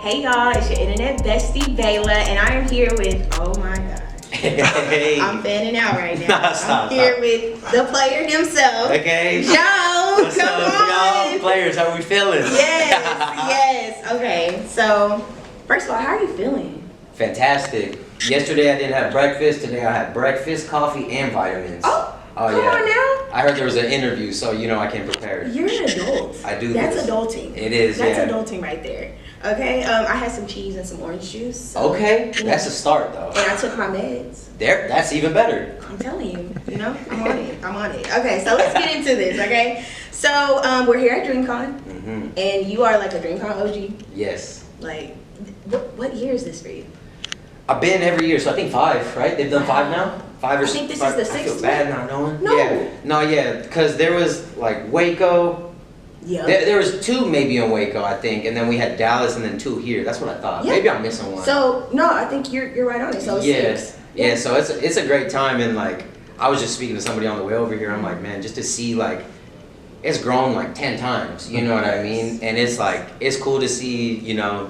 Hey y'all, it's your internet bestie Bayla, and I am here with, oh my god. Hey. I'm fanning out right now. Nah, stop, I'm here with the player himself. Okay. Joe, What's come up, on. y'all? Players, how we feeling? Yes. Okay, so first of all, how are you feeling? Fantastic. Yesterday I didn't have breakfast. Today I had breakfast, coffee, and vitamins. Oh, come yeah. on now. I heard there was an interview, so you know I came prepared. You're an adult. I do That's this. adulting. It is, That's yeah. adulting right there. Okay, I had some cheese and some orange juice. So, Okay, you know, that's a start though. And I took my meds. There, that's even better. I'm telling you, I'm on it. Okay, so let's get into this, okay? So, we're here at DreamCon, and you are like a DreamCon OG. Yes. Like, what year is this for you? I've been every year, so I think 5, right? They've done 5 now? 5 or 6? I think this five. is the 6th I feel bad not knowing. No. Yeah, because there was like Waco. Yeah. There was 2 maybe in Waco, I think, and then we had Dallas and then 2 here. That's what I thought. Yeah. Maybe I'm missing one. So, no, I think you're right on it. So, it's 6. Yeah, so it's a great time, and like I was just speaking to somebody on the way over here. I'm like, man, just to see like it's grown like 10 times. You know what I mean? And it's like it's cool to see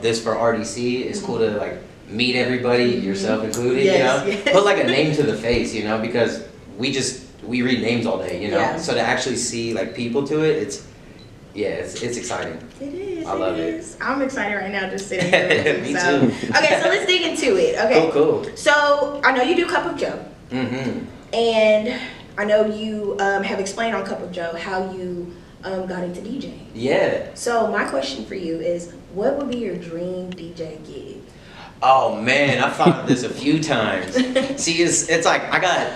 this for RDC. It's cool to like meet everybody, yourself included. Yes. Put like a name to the face. Because we read names all day. Yeah. So to actually see like people to it, it's exciting. It is. I love it. I'm excited right now just sitting here with you. Me so. too. Okay, so let's dig into it. Okay. Cool. So, I know you do Cup of Joe. Mm-hmm. And I know you have explained on Cup of Joe how you got into DJing. Yeah. So my question for you is, what would be your dream DJ gig? Oh man, I've thought of this a few times. See, it's like I got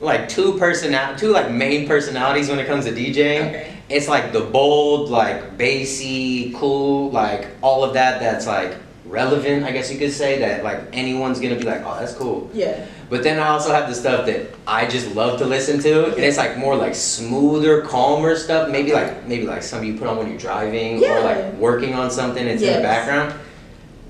like two like main personalities when it comes to DJing. Okay. It's like the bold, like bassy, cool, like all of that. That's like relevant, I guess you could say, that like anyone's gonna be like, oh, that's cool. Yeah. But then I also have the stuff that I just love to listen to, and it's like more like smoother, calmer stuff. Maybe like some you put on when you're driving or like working on something. It's in the background.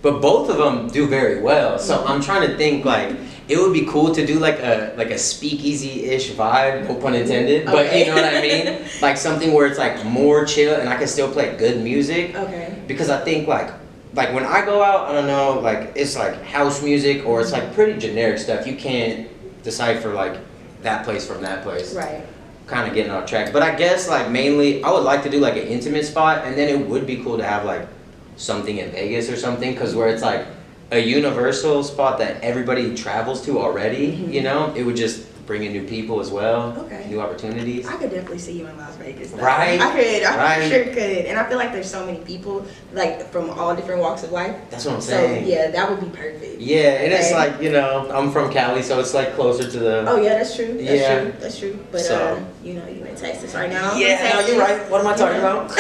But both of them do very well. So I'm trying to think like it would be cool to do like a speakeasy-ish vibe, no pun intended. But you know what I mean? Like something where it's like more chill and I can still play good music. Okay. Because I think like when I go out, I don't know, like it's like house music or it's like pretty generic stuff. You can't decipher like that place from that place. Right. Kind of getting off track. But I guess like mainly I would like to do like an intimate spot, and then it would be cool to have like something in Vegas or something, because where it's like a universal spot that everybody travels to already, it would just bring in new people as well. Okay. New opportunities. I could definitely see you in Las Vegas. Though. Right? I sure could. And I feel like there's so many people, like, from all different walks of life. That's what I'm saying. So, yeah, that would be perfect. Yeah, and it's like, I'm from Cali, so it's like closer to the... Oh, yeah, that's true. That's true. But, so, you in Texas right now. Yeah, no, you're right. What am I talking about?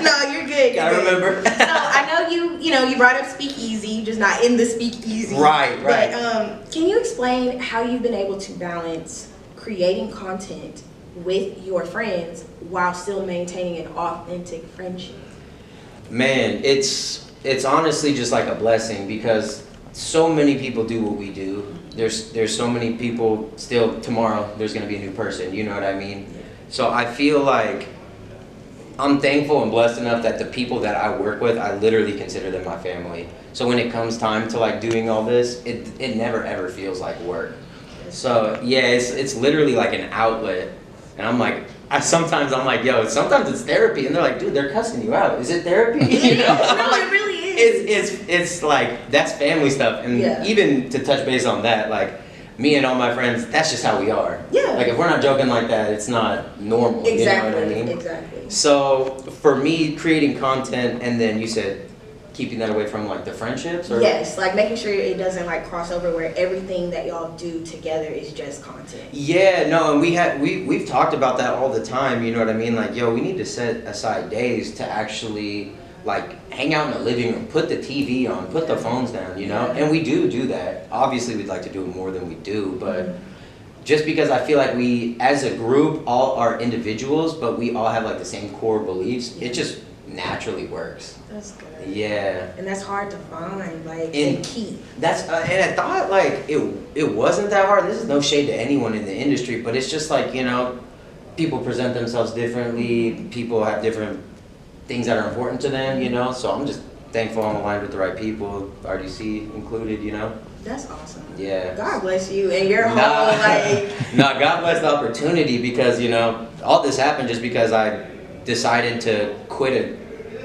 No, you're good. Gotta remember. So, I know you brought up speakeasy, just not in the speakeasy. Right. But, can you explain how you've been able to balance creating content with your friends while still maintaining an authentic friendship? Man, it's honestly just like a blessing, because so many people do what we do. There's so many people still. Tomorrow there's gonna be a new person, you know what I mean? Yeah. So I feel like I'm thankful and blessed enough that the people that I work with, I literally consider them my family. So when it comes time to like doing all this, it never ever feels like work. So yeah, it's literally like an outlet, and I'm like, sometimes I'm like, yo, sometimes it's therapy, and they're like, dude, they're cussing you out. Is it therapy? No, it really is. It's like that's family stuff, and even to touch base on that, like me and all my friends, that's just how we are. Yeah. Like if we're not joking like that, it's not normal. Exactly. You know what I mean? Exactly. So for me, creating content, and then you said keeping that away from like the friendships, or yes, like making sure it doesn't like cross over where everything that y'all do together is just content. Yeah, no, and we've talked about that all the time, you know what I mean? Like, yo, we need to set aside days to actually like hang out in the living room, put the TV on, put the phones down, and we do that. Obviously we'd like to do it more than we do, but just because I feel like we as a group all are individuals, but we all have like the same core beliefs, it just naturally works. That's good. Yeah. And that's hard to find, like, and keep. That's and I thought like it wasn't that hard. This is no shade to anyone in the industry, but it's just like, people present themselves differently. People have different things that are important to them, So I'm just thankful I'm aligned with the right people, RDC included, you know? That's awesome. Yeah. God bless you and your whole like. No, God bless the opportunity because, you know, all this happened just because I decided to quit an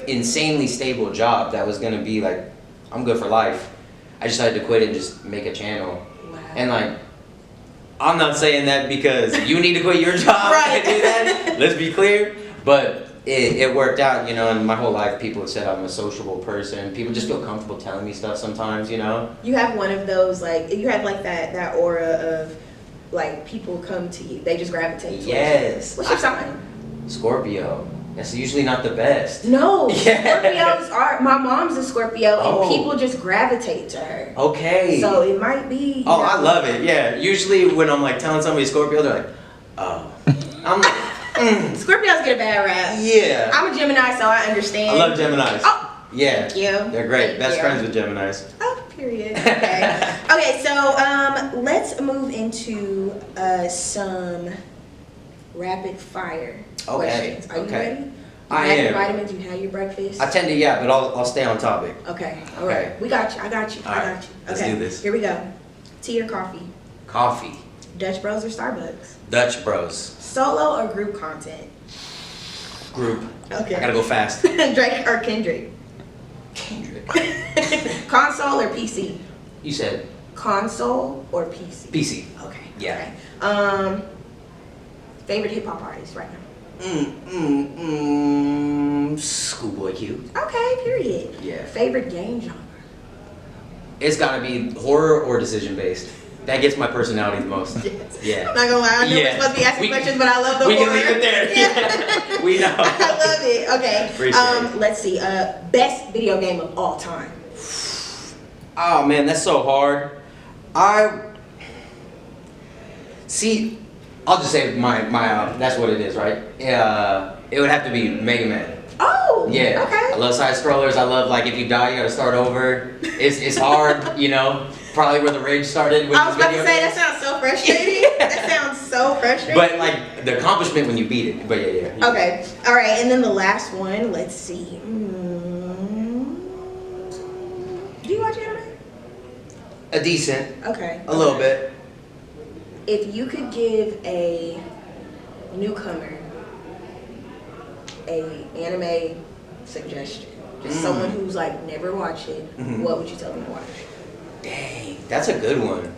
insanely stable job that was going to be like, I'm good for life. I decided to quit it and just make a channel. Wow. And like, I'm not saying that because you need to quit your job Right. to do that. Let's be clear. But it worked out, you know, and my whole life people have said I'm a sociable person. People just feel comfortable telling me stuff sometimes, you know? You have one of those, like, you have like that aura of, like, people come to you. They just gravitate towards you. Yes. What's your sign? Scorpio. That's usually not the best. No. Yeah. Scorpios are, my mom's a Scorpio Oh. and people just gravitate to her. Okay. So it might be. you Oh, know. I love it. Yeah. Usually when I'm like telling somebody Scorpio, they're like, oh. I'm like, Scorpios get a bad rap. yeah. I'm a Gemini, so I understand. I love Geminis. Oh, yeah. thank you. They're great. Thank Best you. friends with Geminis. Oh, period. Okay. Okay, so let's move into some rapid fire questions. Are you ready? I You had your am. vitamins, you had your breakfast. I tend to, yeah, but I'll stay on topic. Okay, all Okay. right. We got you. I got you. All I right, got you. let's Okay, do this. Here we go. Tea or coffee? Coffee. Dutch Bros or Starbucks? Dutch Bros. Solo or group content? Group. Okay. I gotta go fast. Drake or Kendrick? Kendrick. Console or PC? You said Console or PC? PC. Okay. Yeah. Okay. Favorite hip hop artist right now? Schoolboy Q. Okay, period. Yeah. Favorite game genre? It's gotta be horror or decision based. That gets my personality the most. Yes. Yeah. I'm not gonna lie, I know Yeah. we're supposed to be asking questions, but I love the We horror. can leave it there. Yeah. We know. I love it. Okay. Appreciate it. Let's see. Best video game of all time. Oh man, that's so hard. See, I'll just say my that's what it is, right? It would have to be Mega Man. Oh. Yeah. Okay. I love side scrollers. I love like if you die, you gotta start over. It's hard, you know. Probably where the rage started. With I was about to video say games. that sounds so frustrating. That sounds so frustrating. But like the accomplishment when you beat it. But yeah. Okay. All right. And then the last one. Let's see. Do you watch anime? A decent. Okay. A little bit. If you could give a newcomer a anime suggestion, just someone who's like never watched it, what would you tell them to watch? Dang, that's a good one.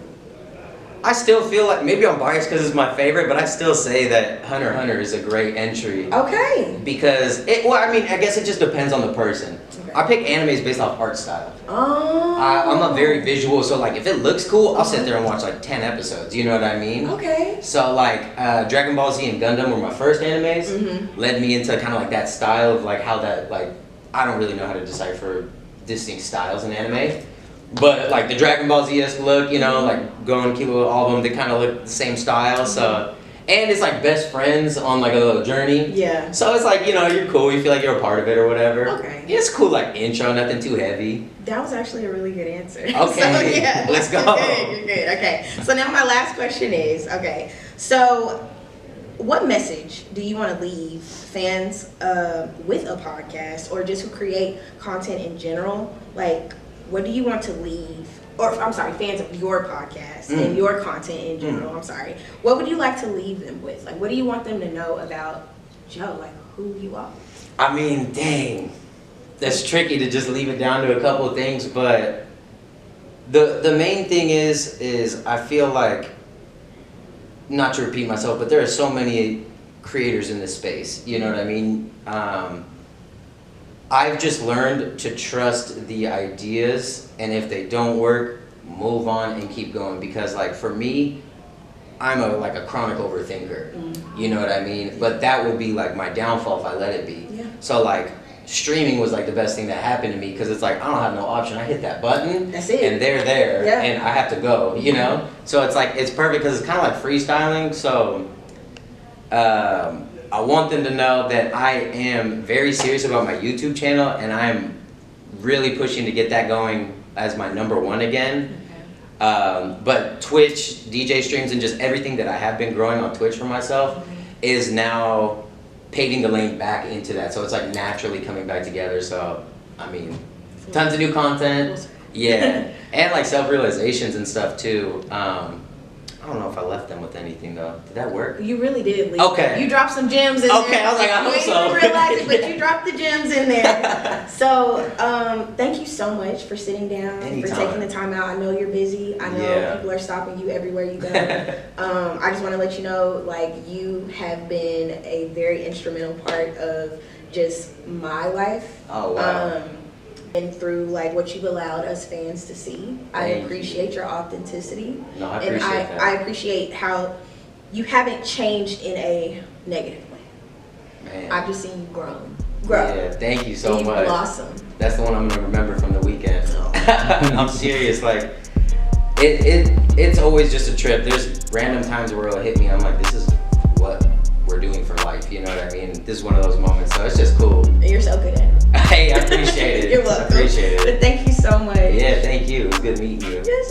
I still feel like maybe I'm biased because it's my favorite, but I still say that Hunter x Hunter is a great entry. Okay. Because I guess it just depends on the person. Okay. I pick animes based off art style. Oh. I'm a very visual, so like if it looks cool, I'll sit there and watch like 10 episodes. You know what I mean? Okay. So like Dragon Ball Z and Gundam were my first animes. Mm-hmm. Led me into kind of like that style of like how that like I don't really know how to decipher distinct styles in anime. But like the Dragon Ball Z-esque look, you know, like Gon, Kilo, all of them, they kind of look the same style. So, and it's like best friends on like a little journey. Yeah. So it's like, you know, you're cool, you feel like you're a part of it or whatever. Okay. It's cool, like intro, nothing too heavy. That was actually a really good answer. Okay, So, yeah, let's go. You're good. Okay. So now my last question is, okay, so what message do you want to leave fans with a podcast or just who create content in general? Like, what do you want to leave, or I'm sorry, fans of your podcast and your content in general, I'm sorry. What would you like to leave them with? Like, what do you want them to know about Joe, like who you are? I mean, dang. That's tricky to just leave it down to a couple of things, but the main thing is I feel like, not to repeat myself, but there are so many creators in this space, you know what I mean? I've just learned to trust the ideas, and if they don't work, move on and keep going. Because like for me, I'm a chronic overthinker. You know what I mean? But that would be like my downfall if I let it be. Yeah. So like streaming was like the best thing that happened to me because it's like I don't have no option. I hit that button, That's it. and they're there, Yeah. and I have to go. You know? So it's like it's perfect because it's kind of like freestyling. So. I want them to know that I am very serious about my YouTube channel, and I'm really pushing to get that going as my #1 again. But Twitch, DJ streams, and just everything that I have been growing on Twitch for myself is now paving the lane back into that. So it's like naturally coming back together. So, I mean, Tons of new content. Yeah. And like self-realizations and stuff too. I don't know if I left them with anything though. Did that work? You really did leave. Okay. You dropped some gems in there. Okay, I was like, I hope so. You didn't realize it, but you dropped the gems in there. So, thank you so much for sitting down, Anytime. for taking the time out. I know you're busy. I know people are stopping you everywhere you go. I just want to let you know, like, you have been a very instrumental part of just my life. Oh, wow. And through like what you've allowed us fans to see. I appreciate your authenticity. No, I appreciate that. I appreciate how you haven't changed in a negative way. Man. I've just seen you grow. Yeah, thank you so much. Blossom. That's the one I'm gonna remember from the weekend. I'm serious, like it's always just a trip. There's random times where it'll hit me. I'm like, this is what we're doing for life. You know what I mean? This is one of those moments. So it's just cool. You're so good at it. Hey, I appreciate it. You're welcome. I appreciate it. But thank you so much. Yeah, thank you. It was good meeting you. Yes,